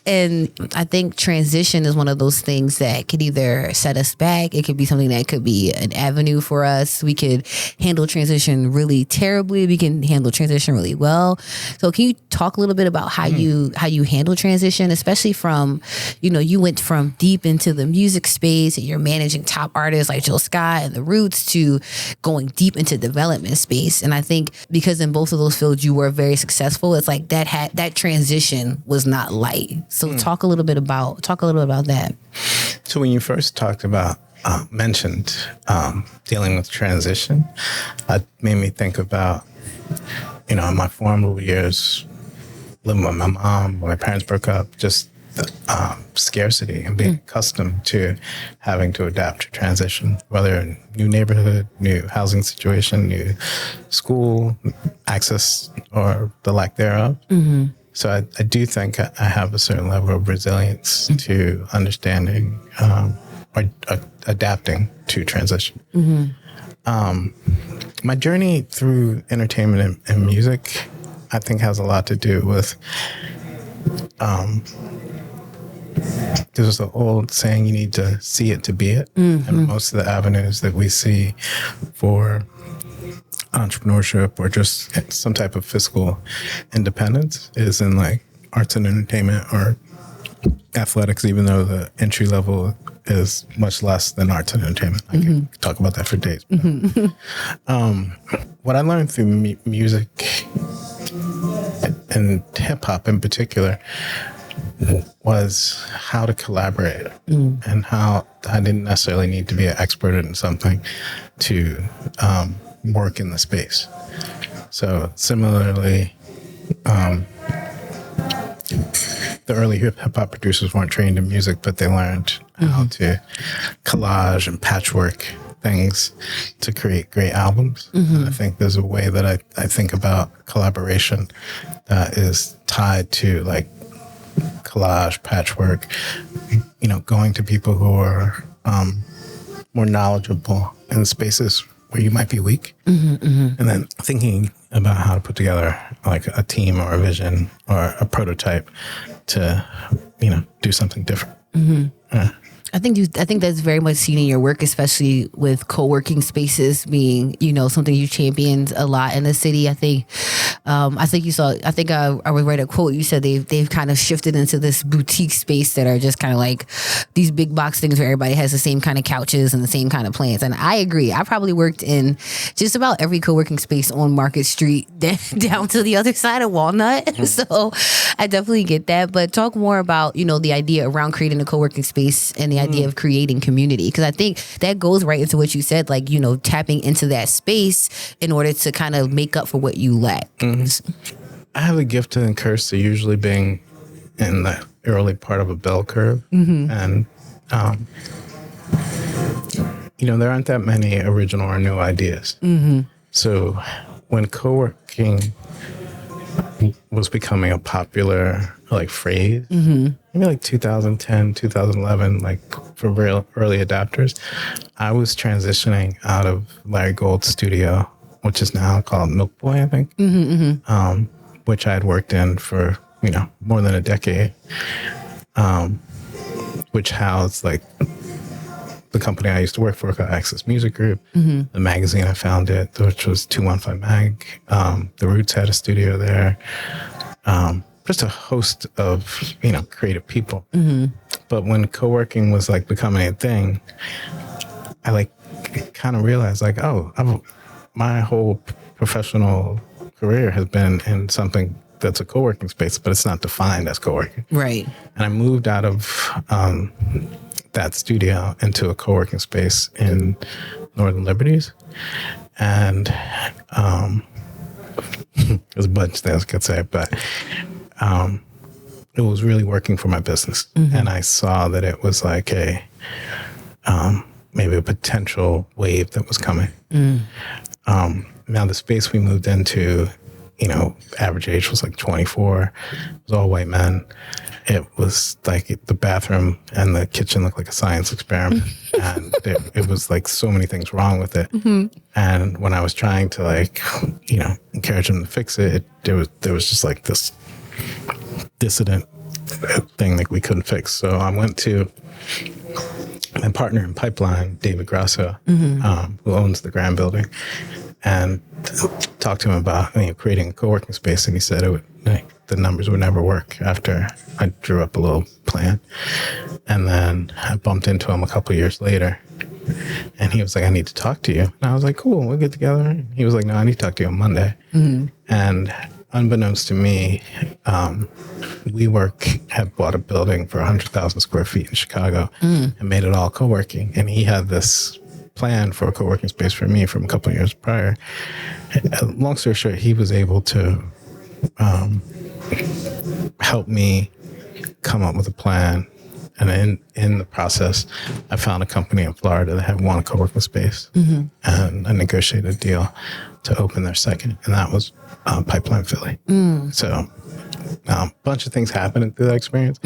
And I think transition is one of those things that could either set us back. It could be something that could be an avenue for us. We could handle transition really terribly. We can handle transition really well. So can you talk a little bit about how you handle transition, especially from, you went from deep into the music space and you're managing top artists like Jill Scott and The Roots to going deep into development space. And I think because in both of those fields you were very successful, it's like that transition was not light. So talk a little bit about that. So when you first mentioned dealing with transition, it made me think about, in my formative years, living with my mom, when my parents broke up, just scarcity and being accustomed to having to adapt to transition, whether in new neighborhood, new housing situation, new school access, or the lack thereof. Mm-hmm. So I do think I have a certain level of resilience to understanding or adapting to transition. Mm-hmm. My journey through entertainment and music, I think, has a lot to do with there's an old saying, you need to see it to be it. Mm-hmm. And most of the avenues that we see for entrepreneurship or just some type of fiscal independence is in like arts and entertainment or athletics, even though the entry level is much less than arts and entertainment. I can talk about that for days. But, what I learned through music and hip hop in particular was how to collaborate and how I didn't necessarily need to be an expert in something to work in the space. So similarly, the early hip hop producers weren't trained in music, but they learned how to collage and patchwork things to create great albums. And I think there's a way that I think about collaboration that is tied to like collage, patchwork, going to people who are more knowledgeable in spaces where you might be weak, and then thinking about how to put together like a team or a vision or a prototype to, do something different. I think that's very much seen in your work, especially with co-working spaces being, something you championed a lot in the city. I think I would write a quote. You said they've kind of shifted into this boutique space that are just kind of like these big box things where everybody has the same kind of couches and the same kind of plants. And I agree. I probably worked in just about every co-working space on Market Street down to the other side of Walnut. So I definitely get that. But talk more about, the idea around creating a co-working space and the idea of creating community. Because I think that goes right into what you said, like, tapping into that space in order to kind of make up for what you lack. I have a gift and curse to usually being in the early part of a bell curve. And, there aren't that many original or new ideas. So when co-working was becoming a popular phrase, maybe like 2010, 2011, like for real early adapters, I was transitioning out of Larry Gold's studio, which is now called Milk Boy, I think, which I had worked in for, more than a decade, which housed like the company I used to work for called Access Music Group, the magazine I founded, which was 215 Mag. The Roots had a studio there. Just a host of, creative people. But when co-working was like becoming a thing, I kind of realized my whole professional career has been in something that's a co-working space, but it's not defined as co-working. Right. And I moved out of that studio into a co-working space in Northern Liberties. And there's a bunch of things I could say, but it was really working for my business. And I saw that it was like maybe a potential wave that was coming. Now the space we moved into, average age was like 24. It was all white men. It was like the bathroom and the kitchen looked like a science experiment. And it was like so many things wrong with it. And when I was trying to encourage them to fix it, there was just like this dissident thing that we couldn't fix. So I went to my partner in Pipeline, David Grasso, who owns the Grand Building, and talked to him about creating a co-working space. And he said the numbers would never work after I drew up a little plan. And then I bumped into him a couple of years later, and he was like, I need to talk to you. And I was like, cool, we'll get together. And he was like, no, I need to talk to you on Monday. And unbeknownst to me, WeWork had bought a building for 100,000 square feet in Chicago and made it all co-working. And he had this plan for a co-working space for me from a couple of years prior. Long story short, he was able to help me come up with a plan. And in the process, I found a company in Florida that had won a co-working space, and I negotiated a deal to open their second, and that was Pipeline Philly. So a bunch of things happened through that experience,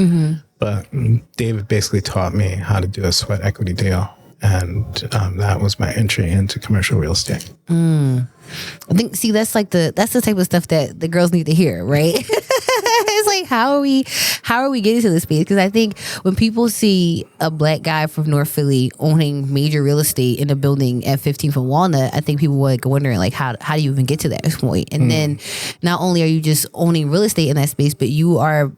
but David basically taught me how to do a sweat equity deal, and that was my entry into commercial real estate. I think, see, that's the type of stuff that the girls need to hear, right? It's like, how are we getting to this space? Because I think when people see a Black guy from North Philly owning major real estate in a building at 15th and Walnut, I think people would wondering, like, how do you even get to that point? And then not only are you just owning real estate in that space, but you are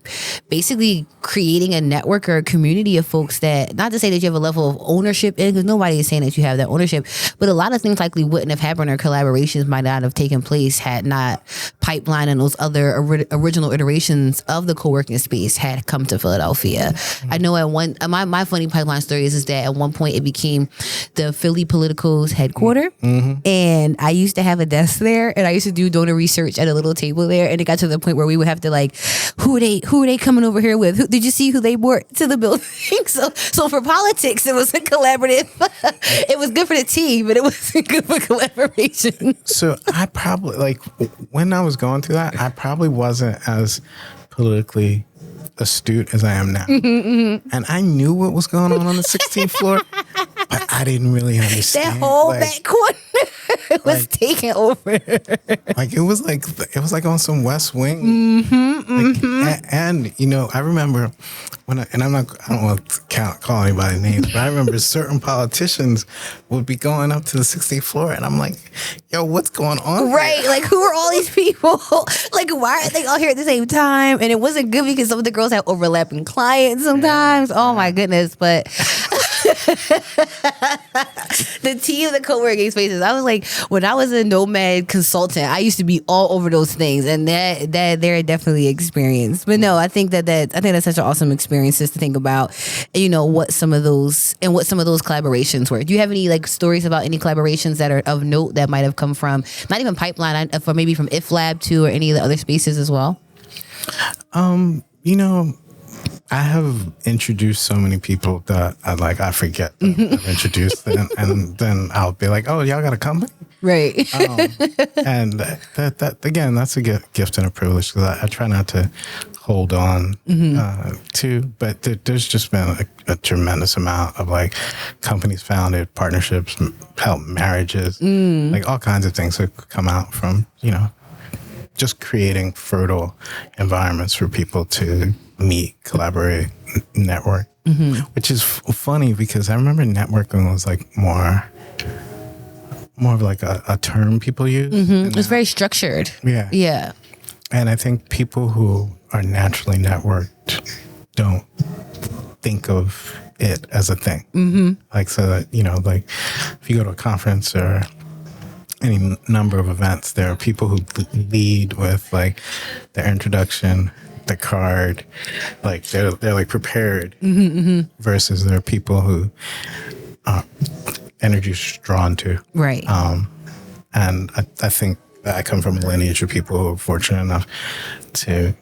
basically creating a network or a community of folks that, not to say that you have a level of ownership in, because nobody is saying that you have that ownership, but a lot of things likely wouldn't have happened, or collaborations might not have taken place had not Pipeline and those other original iterations of the co-working space had come to Philadelphia. I know at one, my funny Pipeline stories is that at one point it became the Philly Political's headquarter, and I used to have a desk there, and I used to do donor research at a little table there, and it got to the point where we would have to, like, who are they coming over here with? Did you see who they brought to the building? So for politics, it was a collaborative. It was good for the team, but it wasn't good for collaboration. So I probably, like, when I was going through that, I probably wasn't as politically astute as I am now. And I knew what was going on the 16th floor, but I didn't really understand. That whole back corner was taken over. Like it was like on some West Wing. And I remember when I don't want to call anybody names, but I remember certain politicians would be going up to the 16th floor, and I'm like, yo, what's going on? Right. Like, who are all these people? Like, why are they all here at the same time? And it wasn't good because some of the girls have overlapping clients sometimes. Oh my goodness. But the team of the co-working spaces, I was like, when I was a nomad consultant, I used to be all over those things, and that they're definitely experienced. But no, I think that's such an awesome experience just to think about, what some of those collaborations were. Do you have any, like, stories about any collaborations that are of note that might have come from not even Pipeline, or maybe from If Lab too, or any of the other spaces as well? I have introduced so many people that I forget that I've introduced, and then I'll be like, "Oh, y'all got a company?" Right. And that again, that's a gift and a privilege, because I try not to hold on to, but there's just been a tremendous amount of, like, companies founded, partnerships, help marriages, like all kinds of things that come out from just creating fertile environments for people to meet, collaborate, network, which is funny because I remember networking was like more of like a term people use. It was very structured. Yeah. And I think people who are naturally networked don't think of it as a thing. Like, so that, like if you go to a conference or any number of events, there are people who lead with, like, their introduction, the card, like they're like prepared, versus there are people who energy's drawn to. Right. And I think that I come from a lineage of people who are fortunate enough to,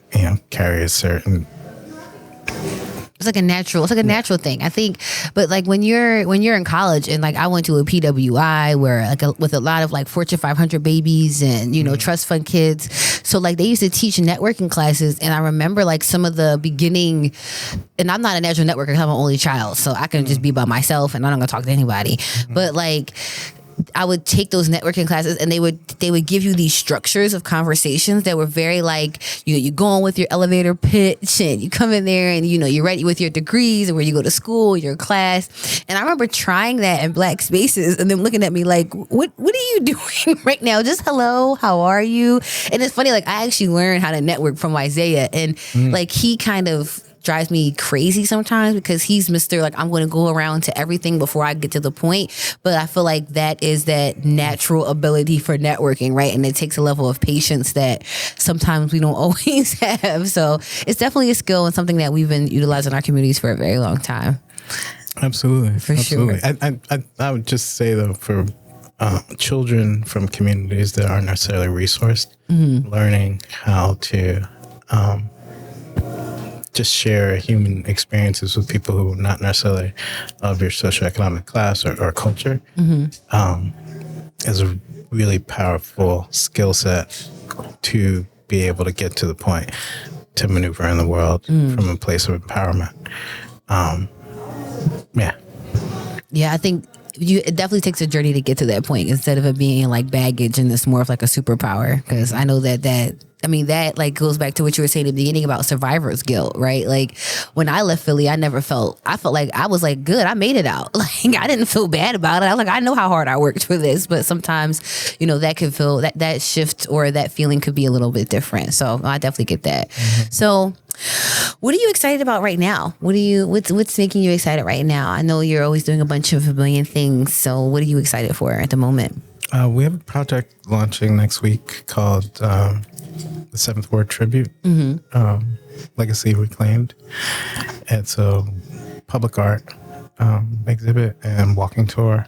carry a certain. It's like a natural thing, I think. But like when you're in college, and like I went to a PWI where with a lot of like Fortune 500 babies and trust fund kids, so like they used to teach networking classes, and I remember like some of the beginning, and I'm not a natural networker because I'm an only child, so I can just be by myself and I'm not gonna talk to anybody. But like I would take those networking classes, and they would give you these structures of conversations that were very like, you go on with your elevator pitch, and you come in there, and you're ready with your degrees and where you go to school, your class. And I remember trying that in Black spaces, and them looking at me like, what are you doing right now? Just hello, how are you? And it's funny, like, I actually learned how to network from Isaiah, and like, he kind of drives me crazy sometimes because he's Mr. like, I'm going to go around to everything before I get to the point. But I feel like that is that natural ability for networking, right? And it takes a level of patience that sometimes we don't always have. So it's definitely a skill and something that we've been utilizing in our communities for a very long time. Absolutely. For sure. I would just say, though, for children from communities that aren't necessarily resourced, learning how to just share human experiences with people who are not necessarily of your socioeconomic class or culture is a really powerful skill set to be able to get to the point to maneuver in the world from a place of empowerment. Yeah, I think it definitely takes a journey to get to that point instead of it being like baggage and it's more of like a superpower. Because I know that like goes back to what you were saying at the beginning about survivor's guilt, right? Like when I left Philly, I felt like I was like, good, I made it out. Like I didn't feel bad about it. I was like, I know how hard I worked for this, but sometimes, that could feel that shift or that feeling could be a little bit different. So I definitely get that. So what are you excited about right now? What's making you excited right now? I know you're always doing a million things. So what are you excited for at the moment? We have a project launching next week called the Seventh Ward Tribute, Legacy Reclaimed. It's a public art exhibit and walking tour.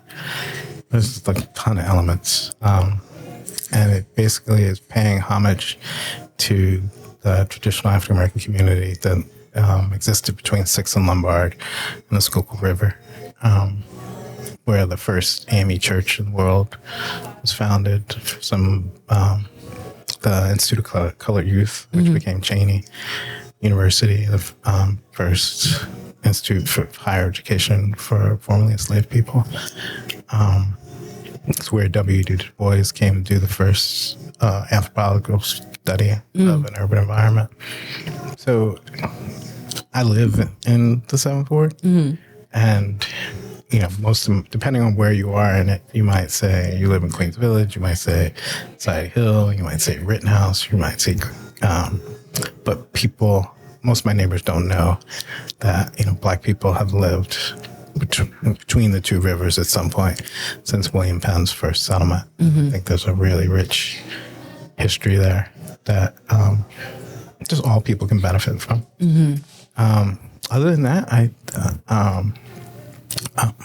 There's like a ton of elements. And it basically is paying homage to the traditional African American community that existed between 6th and Lombard and the Schuylkill River, where the first AME church in the world was founded. The Institute of Colored Youth, which became Cheney University, the first institute for higher education for formerly enslaved people. It's where W.D. Du Bois came to do the first anthropological study of an urban environment. So I live in the Seventh Ward, and depending on where you are in it, you might say you live in Queens Village, you might say Side Hill, you might say Rittenhouse, you might say, but most of my neighbors don't know that, Black people have lived between the two rivers at some point since William Penn's first settlement. I think there's a really rich history there that just all people can benefit from. Other than that,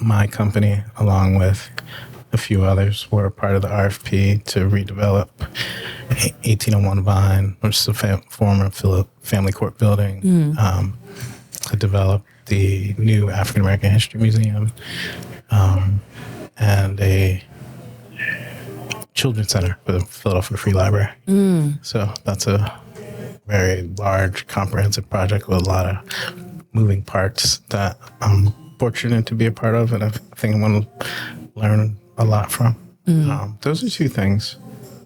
my company, along with a few others, were part of the RFP to redevelop 1801 Vine, which is a former family court building, to develop the new African American History Museum, and a children's center for the Philadelphia Free Library. So that's a very large, comprehensive project with a lot of moving parts that I'm fortunate to be a part of, and I think I'm going to learn a lot from. Those are two things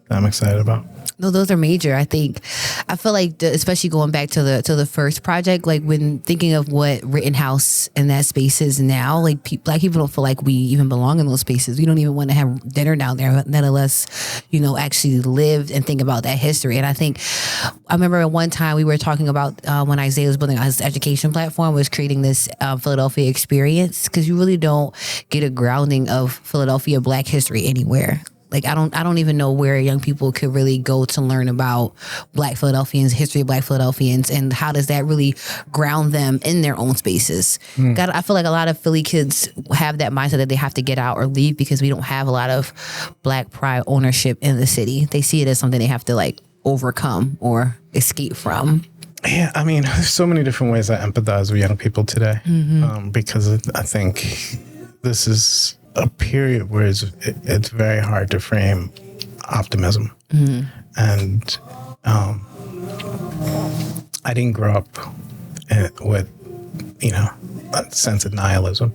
that I'm excited about. No, those are major. I feel like, especially going back to the first project, like when thinking of what Rittenhouse and that space is now, like Black people don't feel like we even belong in those spaces. We don't even want to have dinner down there, nonetheless, actually live and think about that history. And I remember at one time we were talking about when Isaiah was building his education platform, was creating this Philadelphia experience, because you really don't get a grounding of Philadelphia Black history anywhere. Like I don't even know where young people could really go to learn about Black Philadelphians, history of Black Philadelphians, and how does that really ground them in their own spaces. I feel like a lot of Philly kids have that mindset that they have to get out or leave because we don't have a lot of Black pride ownership in the city. They see it as something they have to like overcome or escape from. Yeah, I mean, there's so many different ways I empathize with young people today, because I think this is a period where it's very hard to frame optimism. And I didn't grow up with, a sense of nihilism.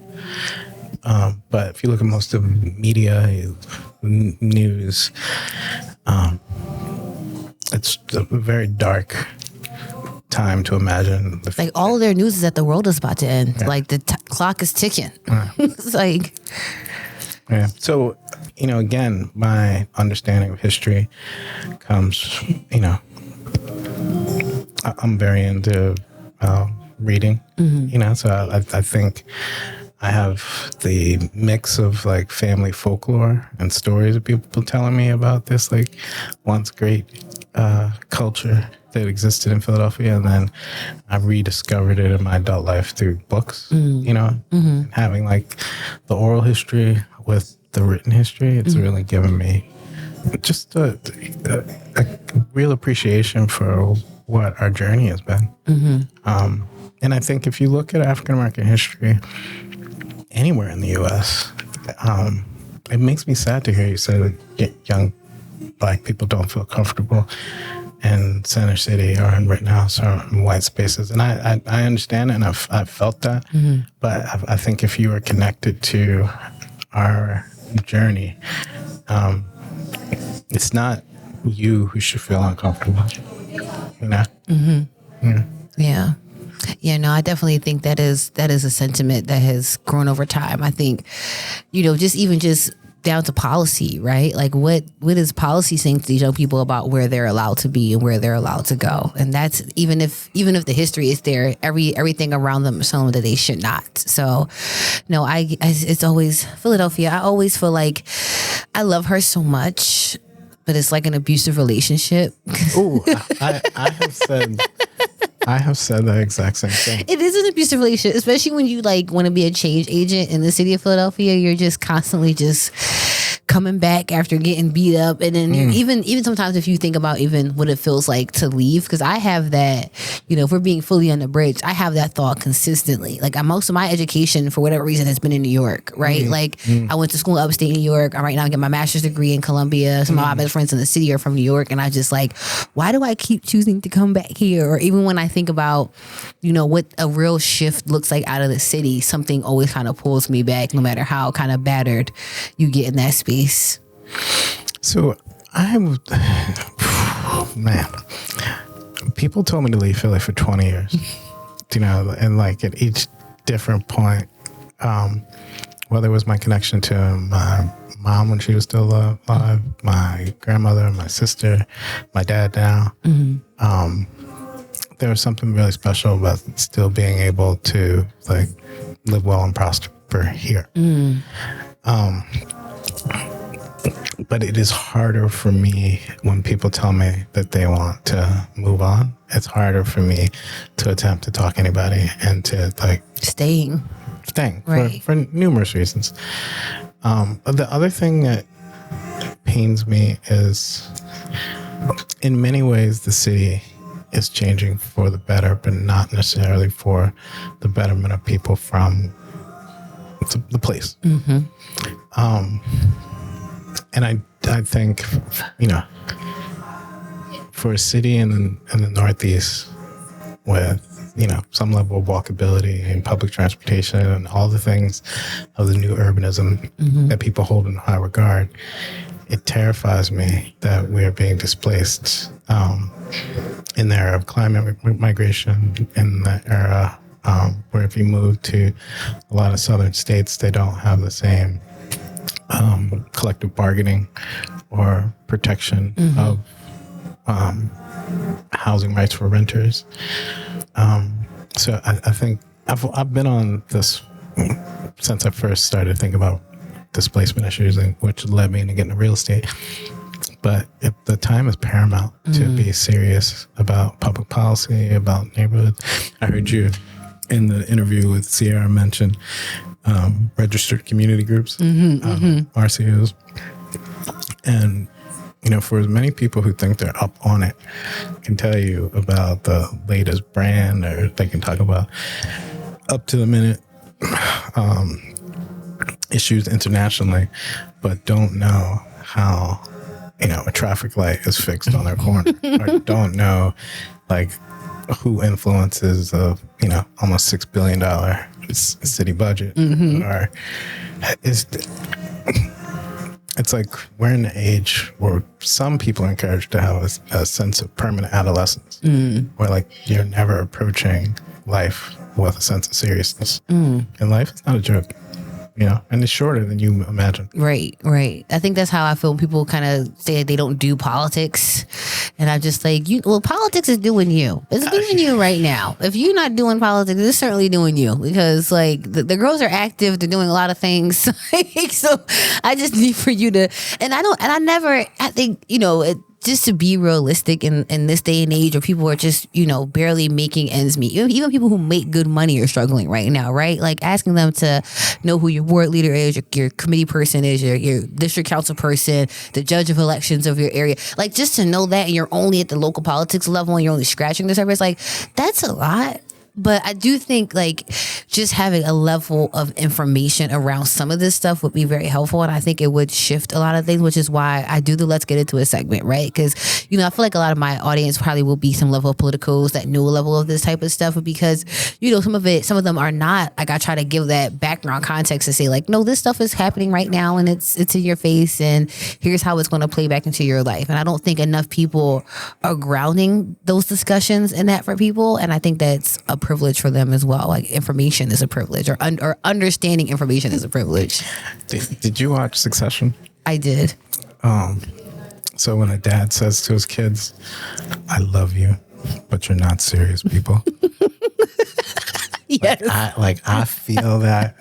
But if you look at most of media, news, it's a very dark time to imagine. Like all of their news is that the world is about to end. Yeah. Like the clock is ticking. It's like, yeah. So, again, my understanding of history comes, I'm very into reading, so I think I have the mix of like family folklore and stories of people telling me about this like once great culture that existed in Philadelphia, and then I rediscovered it in my adult life through books, having like the oral history with the written history. It's really given me just a real appreciation for what our journey has been. And I think if you look at African American history anywhere in the U.S., it makes me sad to hear you say that young Black people don't feel comfortable in Center City or in Rittenhouse House or in white spaces. And I understand it, and I've felt that. But I think if you are connected to our journey, it's not you who should feel uncomfortable. Yeah. Yeah, no, I definitely think that is a sentiment that has grown over time. I think, just down to policy, right? Like what is policy saying to these young people about where they're allowed to be and where they're allowed to go? And that's even if the history is there, everything around them is telling them that they should not. So, no, it's always Philadelphia. I always feel like I love her so much, but it's like an abusive relationship. Ooh, I have said the exact same thing. It is an abusive relationship, especially when you like want to be a change agent in the city of Philadelphia. You're just constantly just coming back after getting beat up, and then even sometimes if you think about even what it feels like to leave, because I have that, if we're being fully unabridged, I have that thought consistently. Like most of my education, for whatever reason, has been in New York, right? I went to school in upstate New York. I'm right now getting my master's degree in Columbia. Some of my best friends in the city are from New York, and I just like, why do I keep choosing to come back here? Or even when I think about, what a real shift looks like out of the city, something always kind of pulls me back, no matter how kind of battered you get in that space. So man, people told me to leave Philly for 20 years, and like at each different point, whether it was my connection to my mom when she was still alive, my grandmother, my sister, my dad now, there was something really special about still being able to like live well and prosper here. But it is harder for me when people tell me that they want to move on. It's harder for me to attempt to talk anybody and to like staying right. for numerous reasons. But the other thing that pains me is, in many ways, the city is changing for the better, but not necessarily for the betterment of people from the place. And I think, for a city in the Northeast with, some level of walkability and public transportation and all the things of the new urbanism that people hold in high regard, it terrifies me that we're being displaced in the era of climate migration, in the era where if you move to a lot of southern states, they don't have the same collective bargaining or protection of housing rights for renters. So I think I've been on this since I first started thinking about displacement issues, and which led me into getting into real estate. But the time is paramount to be serious about public policy, about neighborhoods. I heard you in the interview with Sierra mention registered community groups, RCOs. And, for as many people who think they're up on it can tell you about the latest brand, or they can talk about up to the minute issues internationally, but don't know how, a traffic light is fixed on their corner, or don't know, like, who influences a, almost $6 billion city budget, or it's like we're in an age where some people are encouraged to have a sense of permanent adolescence, where like you're never approaching life with a sense of seriousness, and life is not a joke. And it's shorter than you imagine. Right. I think that's how I feel when people kind of say they don't do politics. And I'm just like, politics is doing you. It's doing you right now. If you're not doing politics, it's certainly doing you. Because like the girls are active. They're doing a lot of things. So I just need for you to, I think, just to be realistic in this day and age where people are just, barely making ends meet. Even people who make good money are struggling right now, right? Like asking them to know who your ward leader is, your committee person is, your district council person, the judge of elections of your area. Like just to know that, and you're only at the local politics level and you're only scratching the surface, like that's a lot. But I do think like just having a level of information around some of this stuff would be very helpful. And I think it would shift a lot of things, which is why I do the Let's Get Into It segment, right? Because, I feel like a lot of my audience probably will be some level of politicos that know a level of this type of stuff. But because, some of them are not, like I try to give that background context to say like, no, this stuff is happening right now and it's in your face and here's how it's going to play back into your life. And I don't think enough people are grounding those discussions in that for people. And I think that's a privilege for them as well. Like information is a privilege, or understanding information is a privilege. Did you watch Succession? I did. So when a dad says to his kids, "I love you, but you're not serious people." Yes. I feel that.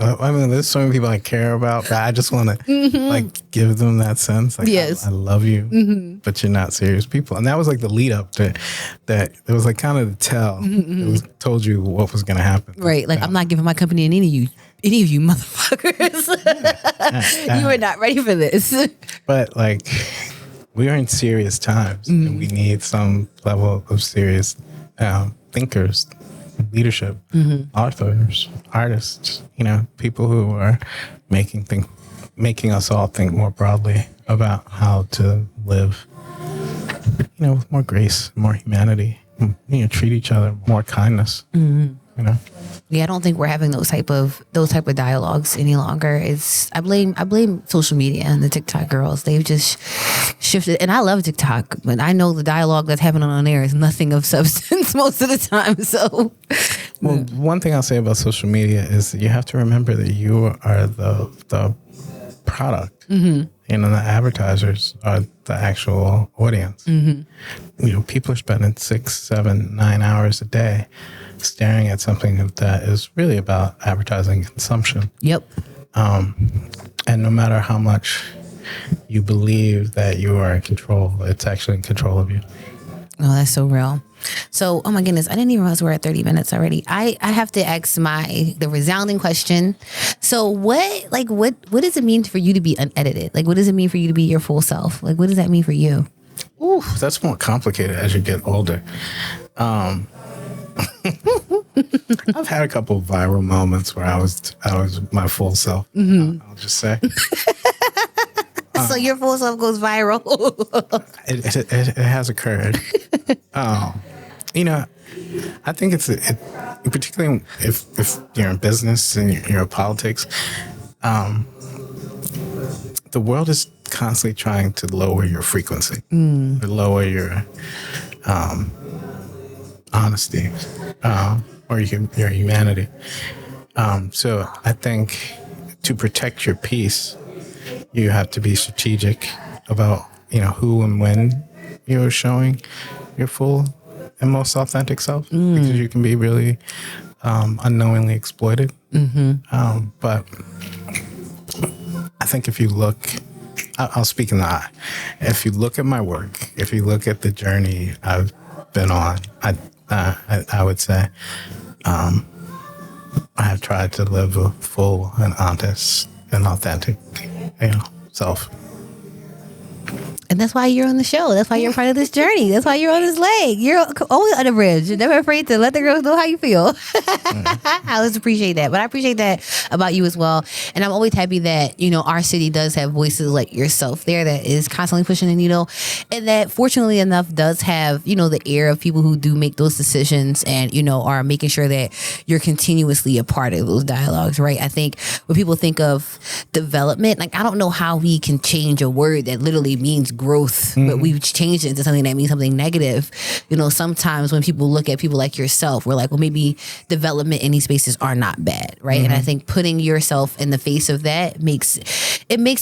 I mean, there's so many people I care about, but I just want to give them that sense. Like, yes, I love you, but you're not serious people. And that was like the lead up to that. It was like kind of the tell. It told you what was going to happen. Right. Like, I'm not giving my company to any of you motherfuckers. You are not ready for this. But like, we are in serious times, and we need some level of serious thinkers. Leadership, authors, artists, people who are making us all think more broadly about how to live, with more grace, more humanity, treat each other with more kindness, Yeah, I don't think we're having those type of dialogues any longer. I blame social media and the TikTok girls. They've just shifted, and I love TikTok, but I know the dialogue that's happening on there is nothing of substance most of the time. So, well, one thing I'll say about social media is that you have to remember that you are the product. The advertisers are the actual audience. People are spending 6, 7, 9 hours a day staring at something that is really about advertising consumption. Yep. And no matter how much you believe that you are in control, it's actually in control of you. Oh, that's so real. So, oh my goodness, I didn't even realize we're at 30 minutes already. I have to ask the resounding question. So what does it mean for you to be unedited? Like, what does it mean for you to be your full self? Like, what does that mean for you? Ooh, that's more complicated as you get older. I've had a couple of viral moments where I was my full self. I'll just say. So your full self goes viral. It has occurred. I think it's particularly if you're in business and you're in politics, the world is constantly trying to lower your frequency, to lower your honesty, or your humanity. So I think to protect your peace, you have to be strategic about who and when you're showing your full and most authentic self, because you can be really unknowingly exploited. But I think if you look, I'll speak in the eye. If you look at my work, if you look at the journey I've been on, I would say I have tried to live a full and honest and authentic, self. And that's why you're on the show. That's why you're part of this journey. That's why you're on this leg. You're always unabridged. You're never afraid to let the girls know how you feel. I always appreciate that. But I appreciate that about you as well. And I'm always happy that, our city does have voices like yourself there that is constantly pushing the needle. And that fortunately enough does have, the air of people who do make those decisions and, are making sure that you're continuously a part of those dialogues, right? I think when people think of development, like I don't know how we can change a word that literally means growth, but we've changed it into something that means something negative. Sometimes when people look at people like yourself, we're like, well, maybe development in these spaces are not bad, right? And I think putting yourself in the face of that makes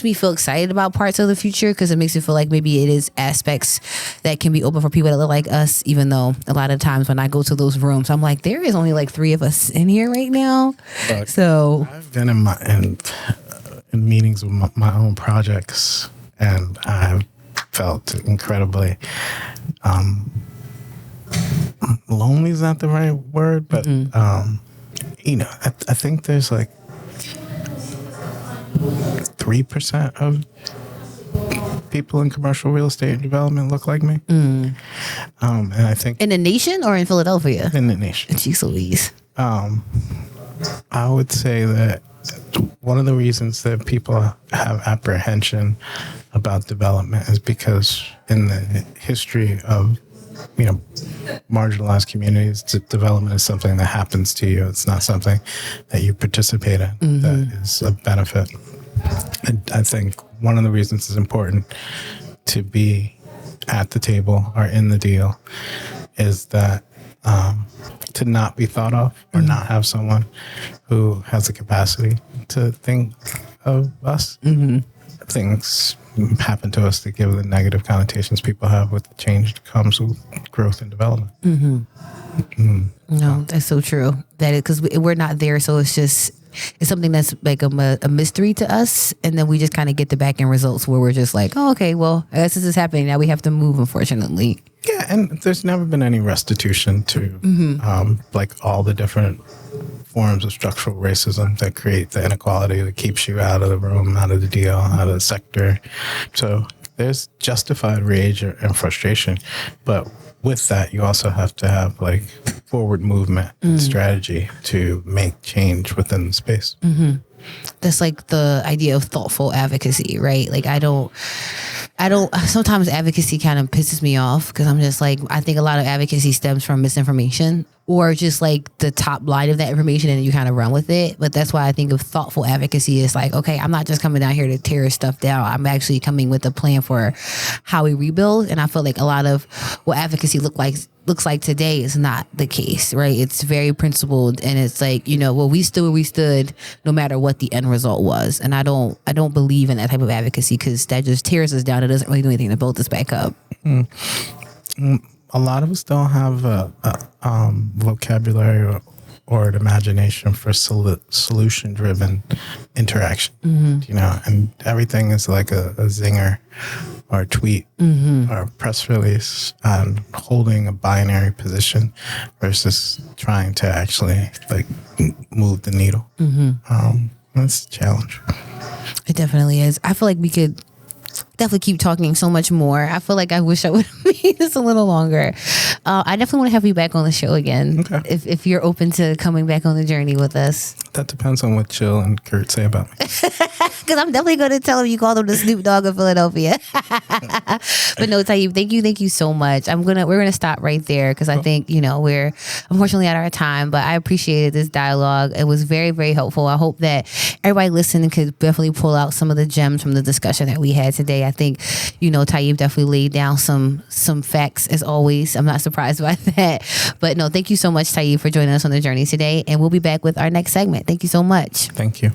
me feel excited about parts of the future, because it makes me feel like maybe it is aspects that can be open for people that look like us, even though a lot of times when I go to those rooms, I'm like, there is only like 3 of us in here right now. So I've been in meetings with my own projects, and I've felt incredibly lonely is not the right word, but I think there's like 3% of people in commercial real estate and development look like me. And I think in the nation or in Philadelphia? In the nation. Jeez Louise. I would say that one of the reasons that people have apprehension about development is because in the history of marginalized communities, development is something that happens to you. It's not something that you participate in that is a benefit. And I think one of the reasons it's important to be at the table or in the deal is that to not be thought of or not have someone who has the capacity to think of us. Things happen to us that give the negative connotations people have with change that comes with growth and development. No, that's so true. That is because we're not there, so it's something that's like a mystery to us, and then we just kind of get the back end results where we're just like, oh, okay, well, I guess this is happening now. We have to move, unfortunately. Yeah, and there's never been any restitution to like all the different forms of structural racism that create the inequality that keeps you out of the room, out of the deal, out of the sector. So there's justified rage and frustration, but with that, you also have to have like forward movement and strategy to make change within the space. That's like the idea of thoughtful advocacy, right? Like I don't sometimes advocacy kind of pisses me off because I'm just like, I think a lot of advocacy stems from misinformation or just like the top line of that information and you kind of run with it. But that's why I think of thoughtful advocacy is like, okay, I'm not just coming down here to tear stuff down. I'm actually coming with a plan for how we rebuild. And I feel like a lot of what advocacy looks like today is not the case, right? It's very principled, and it's like, well, we stood where we stood no matter what the end result was. And I don't believe in that type of advocacy because that just tears us down. It doesn't really do anything to build us back up. A lot of us don't have a vocabulary or an imagination for solution-driven interaction, and everything is like a zinger or a tweet or a press release on holding a binary position versus trying to actually like move the needle. That's a challenge. It definitely is. I feel like we could definitely keep talking so much more. I feel like I wish I would have made this a little longer. I definitely want to have you back on the show again. Okay. If you're open to coming back on the journey with us. That depends on what Jill and Kurt say about me. Because I'm definitely going to tell them you called them the Snoop Dogg of Philadelphia. But no, Tayyib, thank you so much. We're gonna stop right there because I think we're unfortunately out of our time. But I appreciated this dialogue. It was very, very helpful. I hope that everybody listening could definitely pull out some of the gems from the discussion that we had today. I think Tayyib definitely laid down some facts as always. I'm not surprised by that. But no, thank you so much, Tayyib, for joining us on the journey today. And we'll be back with our next segment. Thank you so much. Thank you.